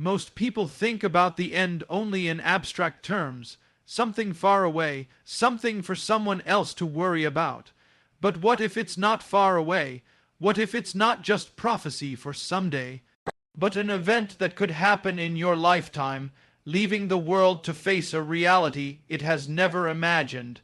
Most people think about the end only in abstract terms, something far away, something for someone else to worry about. But what if it's not far away? What if it's not just prophecy for someday, but an event that could happen in your lifetime, leaving the world to face a reality it has never imagined?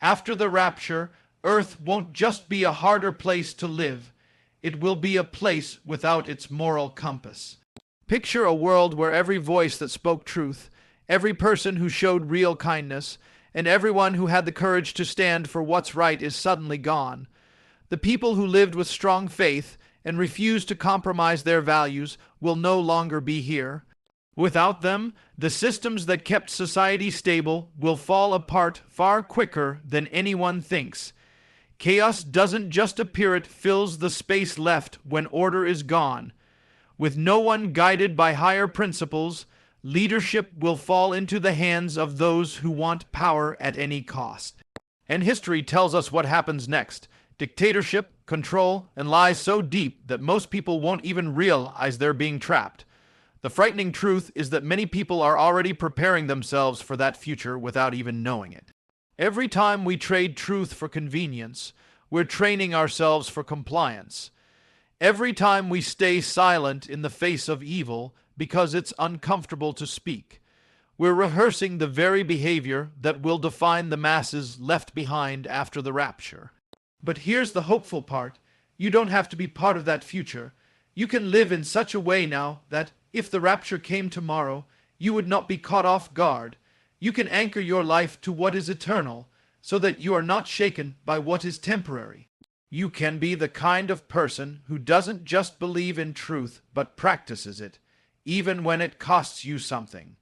After the rapture, Earth won't just be a harder place to live. It will be a place without its moral compass. Picture a world where every voice that spoke truth, every person who showed real kindness, and everyone who had the courage to stand for what's right is suddenly gone. The people who lived with strong faith and refused to compromise their values will no longer be here. Without them, the systems that kept society stable will fall apart far quicker than anyone thinks. Chaos doesn't just appear, it fills the space left when order is gone. With no one guided by higher principles, leadership will fall into the hands of those who want power at any cost. And history tells us what happens next. Dictatorship, control, and lies so deep that most people won't even realize they're being trapped. The frightening truth is that many people are already preparing themselves for that future without even knowing it. Every time we trade truth for convenience, we're training ourselves for compliance. Every time we stay silent in the face of evil because it's uncomfortable to speak, we're rehearsing the very behavior that will define the masses left behind after the rapture. But here's the hopeful part. You don't have to be part of that future. You can live in such a way now that, if the rapture came tomorrow, you would not be caught off guard. You can anchor your life to what is eternal, so that you are not shaken by what is temporary. You can be the kind of person who doesn't just believe in truth, but practices it, even when it costs you something.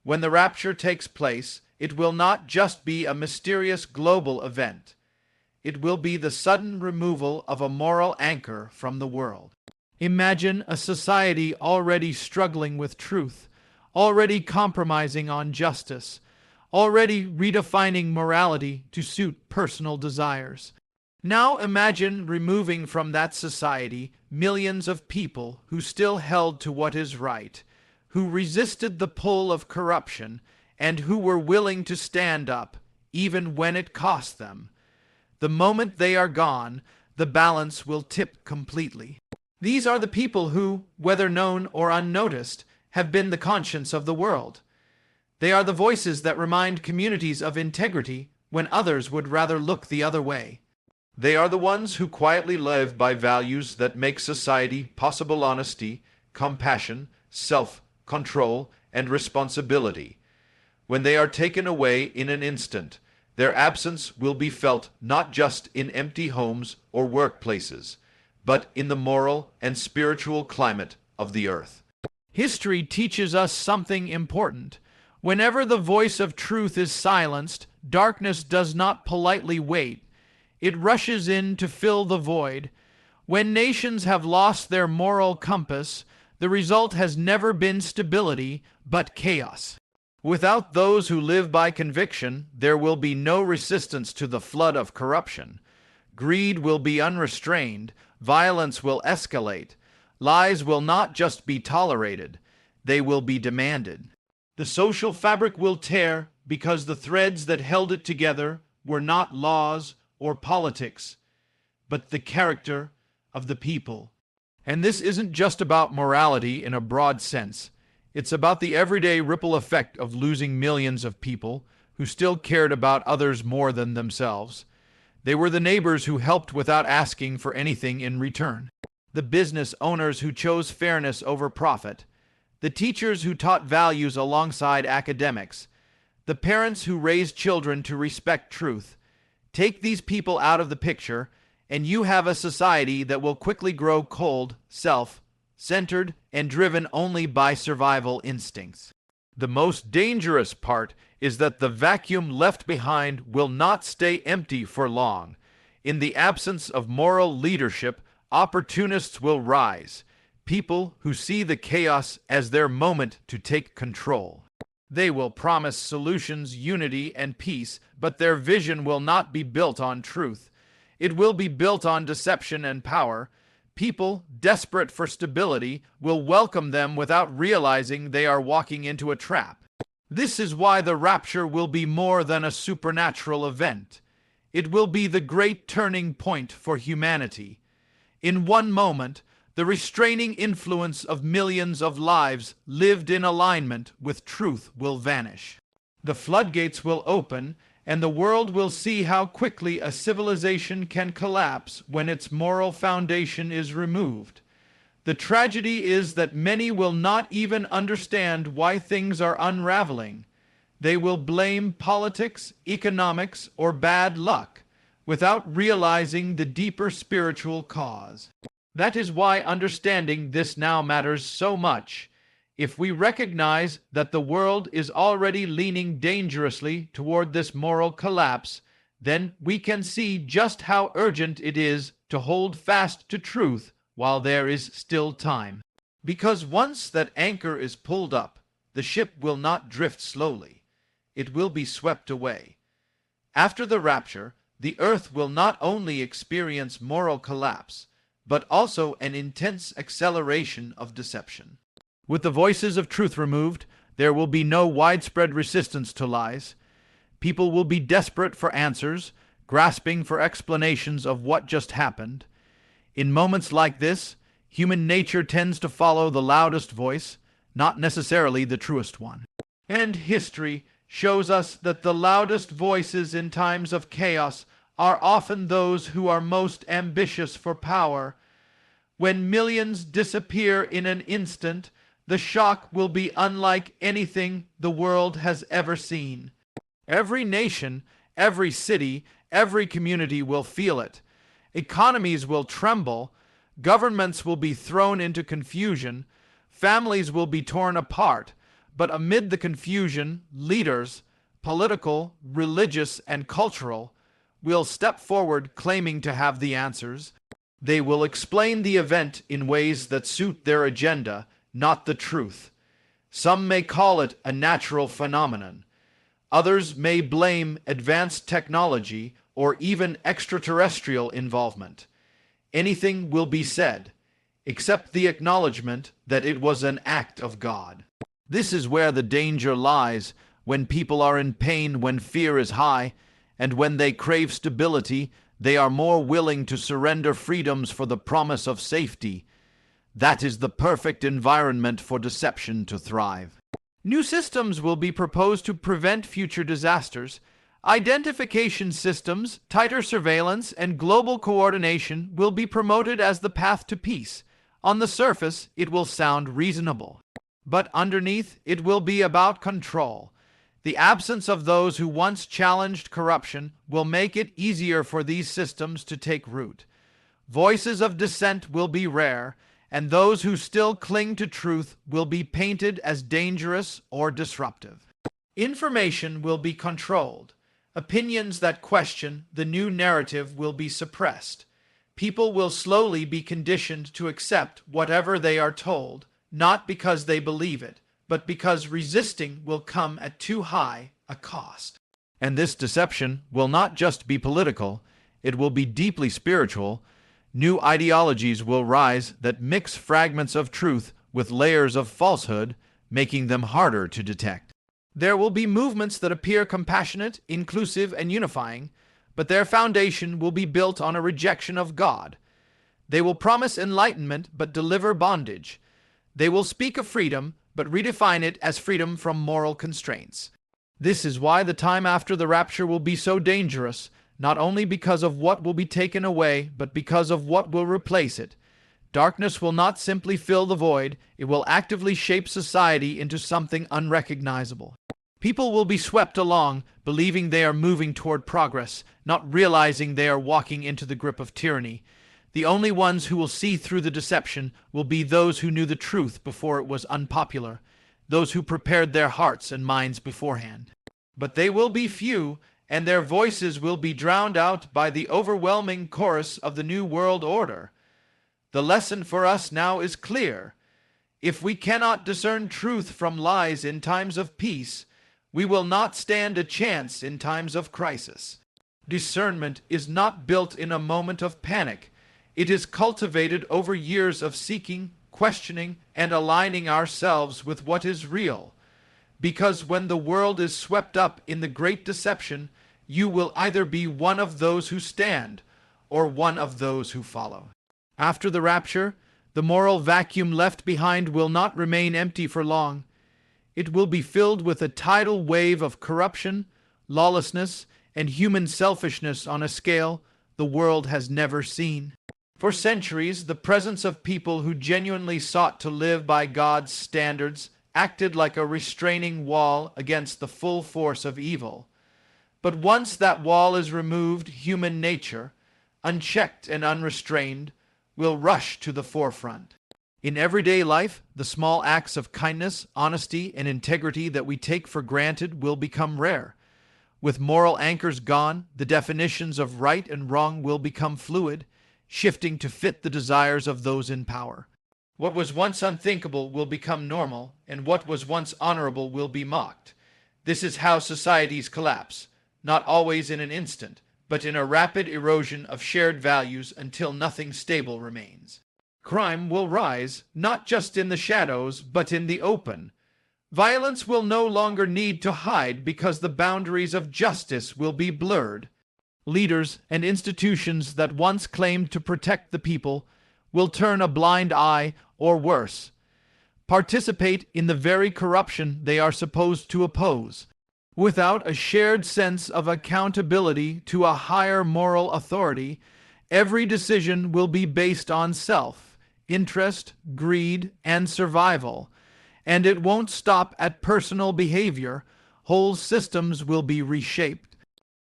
When the rapture takes place, it will not just be a mysterious global event. It will be the sudden removal of a moral anchor from the world. Imagine a society already struggling with truth, already compromising on justice, already redefining morality to suit personal desires. Now imagine removing from that society millions of people who still held to what is right, who resisted the pull of corruption, and who were willing to stand up, even when it cost them. The moment they are gone, the balance will tip completely. These are the people who, whether known or unnoticed, have been the conscience of the world. They are the voices that remind communities of integrity when others would rather look the other way. They are the ones who quietly live by values that make society possible: honesty, compassion, self-control, and responsibility. When they are taken away in an instant, their absence will be felt not just in empty homes or workplaces, but in the moral and spiritual climate of the earth. History teaches us something important. Whenever the voice of truth is silenced, darkness does not politely wait. It rushes in to fill the void. When nations have lost their moral compass, the result has never been stability, but chaos. Without those who live by conviction, there will be no resistance to the flood of corruption. Greed will be unrestrained, violence will escalate, lies will not just be tolerated, they will be demanded. The social fabric will tear because the threads that held it together were not laws or politics, but the character of the people. And this isn't just about morality in a broad sense. It's about the everyday ripple effect of losing millions of people who still cared about others more than themselves. They were the neighbors who helped without asking for anything in return, the business owners who chose fairness over profit, the teachers who taught values alongside academics, the parents who raised children to respect truth. Take these people out of the picture, and you have a society that will quickly grow cold, self-centered, and driven only by survival instincts. The most dangerous part is that the vacuum left behind will not stay empty for long. In the absence of moral leadership, opportunists will rise, people who see the chaos as their moment to take control. They will promise solutions, unity, and peace, but their vision will not be built on truth. It will be built on deception and power. People, desperate for stability, will welcome them without realizing they are walking into a trap. This is why the rapture will be more than a supernatural event. It will be the great turning point for humanity. In one moment, the restraining influence of millions of lives lived in alignment with truth will vanish. The floodgates will open, and the world will see how quickly a civilization can collapse when its moral foundation is removed. The tragedy is that many will not even understand why things are unraveling. They will blame politics, economics, or bad luck, without realizing the deeper spiritual cause. That is why understanding this now matters so much. If we recognize that the world is already leaning dangerously toward this moral collapse, then we can see just how urgent it is to hold fast to truth while there is still time. Because once that anchor is pulled up, the ship will not drift slowly. It will be swept away. After the rapture, the earth will not only experience moral collapse, but also an intense acceleration of deception. With the voices of truth removed, there will be no widespread resistance to lies. People will be desperate for answers, grasping for explanations of what just happened. In moments like this, human nature tends to follow the loudest voice, not necessarily the truest one. And history shows us that the loudest voices in times of chaos are often those who are most ambitious for power. When millions disappear in an instant, the shock will be unlike anything the world has ever seen. Every nation, every city, every community will feel it. Economies will tremble, governments will be thrown into confusion, families will be torn apart, but amid the confusion, leaders, political, religious, and cultural, will step forward claiming to have the answers. They will explain the event in ways that suit their agenda, not the truth. Some may call it a natural phenomenon. Others may blame advanced technology or even extraterrestrial involvement. Anything will be said, except the acknowledgement that it was an act of God. This is where the danger lies, when people are in pain, when fear is high, and when they crave stability, they are more willing to surrender freedoms for the promise of safety. That is the perfect environment for deception to thrive. New systems will be proposed to prevent future disasters. Identification systems, tighter surveillance, and global coordination will be promoted as the path to peace. On the surface, it will sound reasonable. But underneath, it will be about control. The absence of those who once challenged corruption will make it easier for these systems to take root. Voices of dissent will be rare, and those who still cling to truth will be painted as dangerous or disruptive. Information will be controlled. Opinions that question the new narrative will be suppressed. People will slowly be conditioned to accept whatever they are told, not because they believe it, but because resisting will come at too high a cost. And this deception will not just be political, it will be deeply spiritual. New ideologies will rise that mix fragments of truth with layers of falsehood, making them harder to detect. There will be movements that appear compassionate, inclusive, and unifying, but their foundation will be built on a rejection of God. They will promise enlightenment but deliver bondage. They will speak of freedom but redefine it as freedom from moral constraints. This is why the time after the rapture will be so dangerous, not only because of what will be taken away, but because of what will replace it. Darkness will not simply fill the void, it will actively shape society into something unrecognizable. People will be swept along, believing they are moving toward progress, not realizing they are walking into the grip of tyranny. The only ones who will see through the deception will be those who knew the truth before it was unpopular, those who prepared their hearts and minds beforehand. But they will be few, and their voices will be drowned out by the overwhelming chorus of the New World Order. The lesson for us now is clear. If we cannot discern truth from lies in times of peace, we will not stand a chance in times of crisis. Discernment is not built in a moment of panic. It is cultivated over years of seeking, questioning, and aligning ourselves with what is real. Because when the world is swept up in the great deception, you will either be one of those who stand or one of those who follow. After the rapture, the moral vacuum left behind will not remain empty for long. It will be filled with a tidal wave of corruption, lawlessness, and human selfishness on a scale the world has never seen. For centuries, the presence of people who genuinely sought to live by God's standards acted like a restraining wall against the full force of evil. But once that wall is removed, human nature, unchecked and unrestrained, will rush to the forefront. In everyday life, the small acts of kindness, honesty, and integrity that we take for granted will become rare. With moral anchors gone, the definitions of right and wrong will become fluid, shifting to fit the desires of those in power. What was once unthinkable will become normal, and what was once honorable will be mocked. This is how societies collapse, not always in an instant, but in a rapid erosion of shared values until nothing stable remains. Crime will rise, not just in the shadows, but in the open. Violence will no longer need to hide because the boundaries of justice will be blurred. Leaders and institutions that once claimed to protect the people will turn a blind eye, or worse, participate in the very corruption they are supposed to oppose. Without a shared sense of accountability to a higher moral authority, every decision will be based on self, interest, greed, and survival. And it won't stop at personal behavior. Whole systems will be reshaped.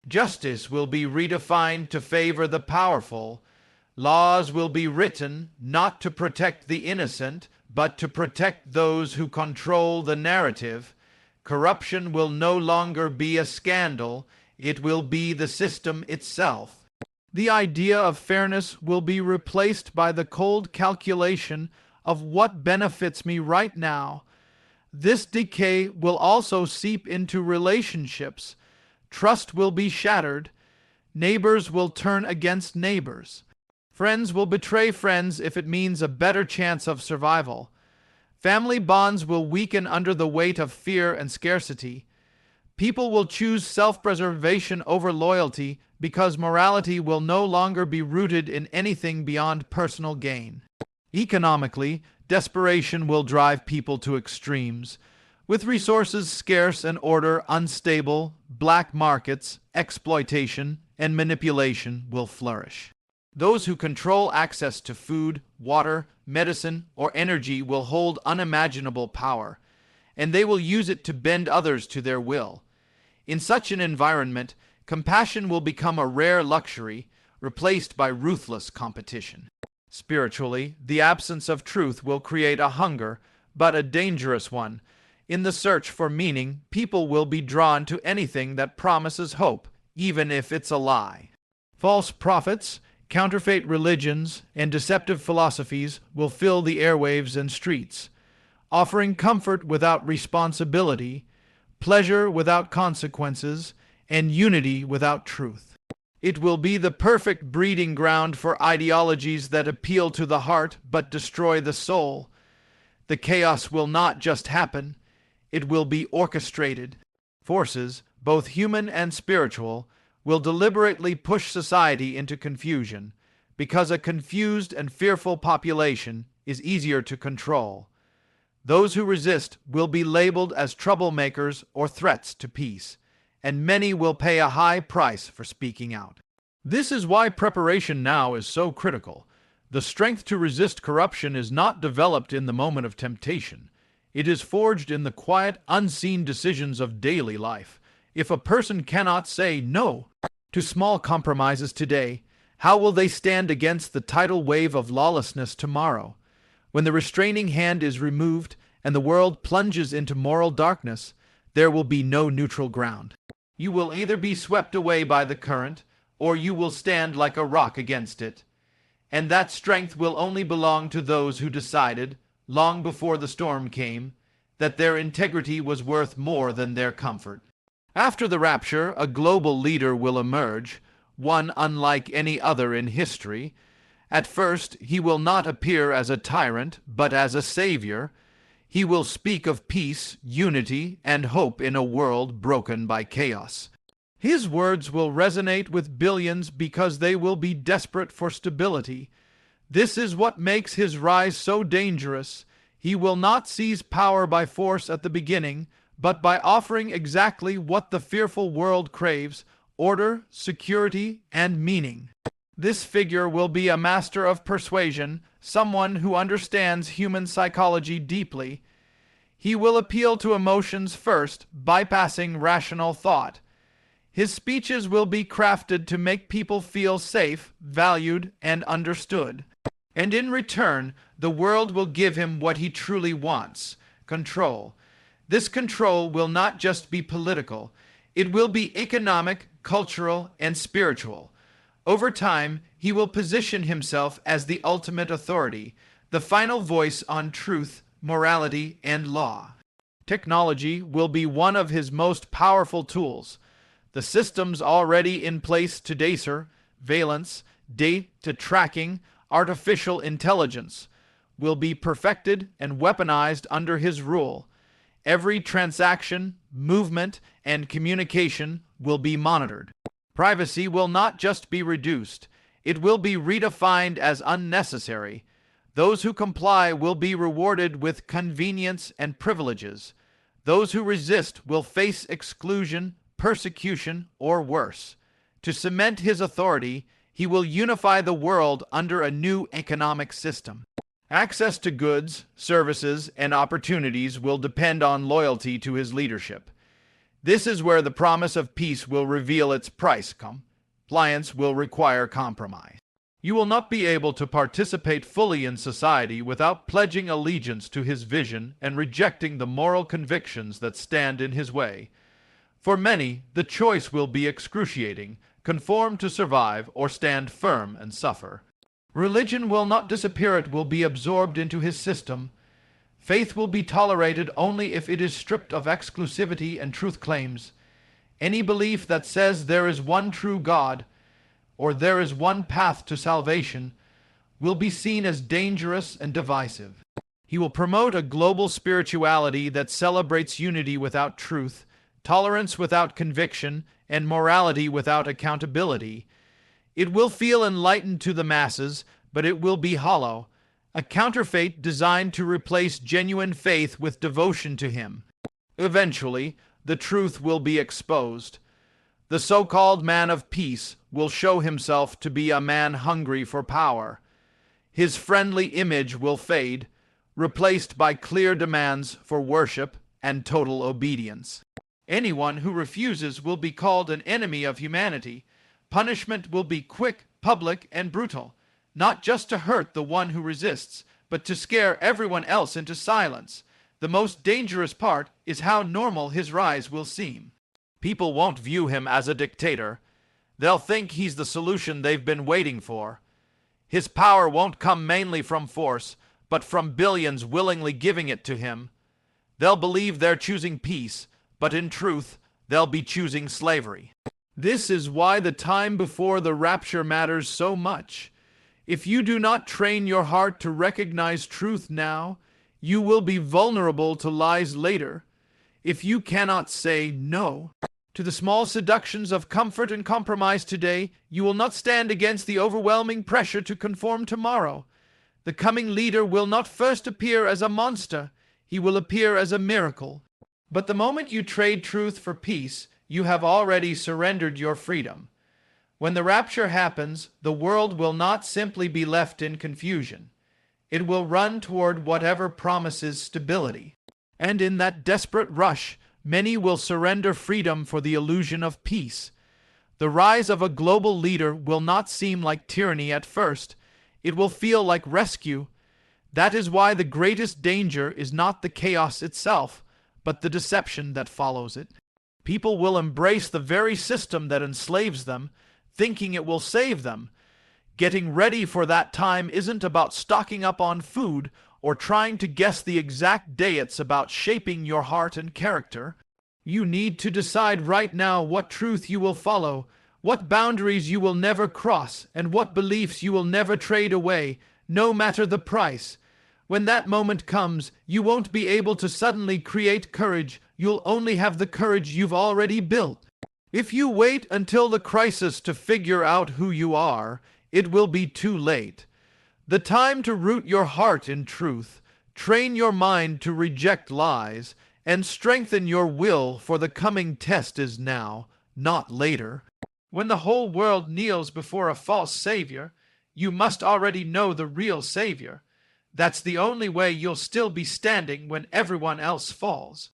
Justice will be redefined to favor the powerful. Laws will be written not to protect the innocent, but to protect those who control the narrative. Corruption will no longer be a scandal. It will be the system itself. The idea of fairness will be replaced by the cold calculation of what benefits me right now. This decay will also seep into relationships. Trust will be shattered. Neighbors will turn against neighbors. Friends will betray friends if it means a better chance of survival. Family bonds will weaken under the weight of fear and scarcity. People will choose self-preservation over loyalty because morality will no longer be rooted in anything beyond personal gain. Economically, desperation will drive people to extremes. With resources scarce and order unstable, black markets, exploitation, and manipulation will flourish. Those who control access to food, water, medicine, or energy will hold unimaginable power, and they will use it to bend others to their will. In such an environment, compassion will become a rare luxury, replaced by ruthless competition. Spiritually, the absence of truth will create a hunger, but a dangerous one. In the search for meaning, people will be drawn to anything that promises hope, even if it's a lie. False prophets, counterfeit religions, and deceptive philosophies will fill the airwaves and streets, offering comfort without responsibility, pleasure without consequences, and unity without truth. It will be the perfect breeding ground for ideologies that appeal to the heart but destroy the soul. The chaos will not just happen, it will be orchestrated. Forces, both human and spiritual, will deliberately push society into confusion, because a confused and fearful population is easier to control. Those who resist will be labeled as troublemakers or threats to peace, and many will pay a high price for speaking out. This is why preparation now is so critical. The strength to resist corruption is not developed in the moment of temptation. It is forged in the quiet, unseen decisions of daily life. If a person cannot say no to small compromises today, how will they stand against the tidal wave of lawlessness tomorrow? When the restraining hand is removed and the world plunges into moral darkness, there will be no neutral ground. You will either be swept away by the current, or you will stand like a rock against it. And that strength will only belong to those who decided, long before the storm came, that their integrity was worth more than their comfort. After the rapture, a global leader will emerge, one unlike any other in history, At first, he will not appear as a tyrant, but as a savior. He will speak of peace, unity, and hope in a world broken by chaos. His words will resonate with billions because they will be desperate for stability. This is what makes his rise so dangerous. He will not seize power by force at the beginning, but by offering exactly what the fearful world craves: order, security, and meaning. This figure will be a master of persuasion, someone who understands human psychology deeply. He will appeal to emotions first, bypassing rational thought. His speeches will be crafted to make people feel safe, valued, and understood. And in return, the world will give him what he truly wants: control. This control will not just be political. It will be economic, cultural, and spiritual. Over time, he will position himself as the ultimate authority, the final voice on truth, morality, and law. Technology will be one of his most powerful tools. The systems already in place today, surveillance, data tracking, artificial intelligence, will be perfected and weaponized under his rule. Every transaction, movement, and communication will be monitored. Privacy will not just be reduced, it will be redefined as unnecessary. Those who comply will be rewarded with convenience and privileges. Those who resist will face exclusion, persecution, or worse. To cement his authority, he will unify the world under a new economic system. Access to goods, services, and opportunities will depend on loyalty to his leadership. This is where the promise of peace will reveal its price. Compliance will require compromise. You will not be able to participate fully in society without pledging allegiance to his vision and rejecting the moral convictions that stand in his way. For many, the choice will be excruciating: conform to survive or stand firm and suffer. Religion will not disappear, it will be absorbed into his system. Faith will be tolerated only if it is stripped of exclusivity and truth claims. Any belief that says there is one true God, or there is one path to salvation, will be seen as dangerous and divisive. He will promote a global spirituality that celebrates unity without truth, tolerance without conviction, and morality without accountability. It will feel enlightened to the masses, but it will be hollow, a counterfeit designed to replace genuine faith with devotion to him. Eventually, the truth will be exposed. The so-called man of peace will show himself to be a man hungry for power. His friendly image will fade, replaced by clear demands for worship and total obedience. Anyone who refuses will be called an enemy of humanity. Punishment will be quick, public, and brutal, not just to hurt the one who resists, but to scare everyone else into silence. The most dangerous part is how normal his rise will seem. People won't view him as a dictator. They'll think he's the solution they've been waiting for. His power won't come mainly from force, but from billions willingly giving it to him. They'll believe they're choosing peace, but in truth, they'll be choosing slavery. This is why the time before the rapture matters so much. If you do not train your heart to recognize truth now, you will be vulnerable to lies later. If you cannot say no to the small seductions of comfort and compromise today, you will not stand against the overwhelming pressure to conform tomorrow. The coming leader will not first appear as a monster. He will appear as a miracle. But the moment you trade truth for peace, you have already surrendered your freedom. When the rapture happens, the world will not simply be left in confusion. It will run toward whatever promises stability. And in that desperate rush, many will surrender freedom for the illusion of peace. The rise of a global leader will not seem like tyranny at first. It will feel like rescue. That is why the greatest danger is not the chaos itself, but the deception that follows it. People will embrace the very system that enslaves them, thinking it will save them. Getting ready for that time isn't about stocking up on food or trying to guess the exact day. It's about shaping your heart and character. You need to decide right now what truth you will follow, what boundaries you will never cross, and what beliefs you will never trade away, no matter the price. When that moment comes, you won't be able to suddenly create courage. You'll only have the courage you've already built. If you wait until the crisis to figure out who you are, it will be too late. The time to root your heart in truth, train your mind to reject lies, and strengthen your will for the coming test is now, not later. When the whole world kneels before a false savior, you must already know the real savior. That's the only way you'll still be standing when everyone else falls.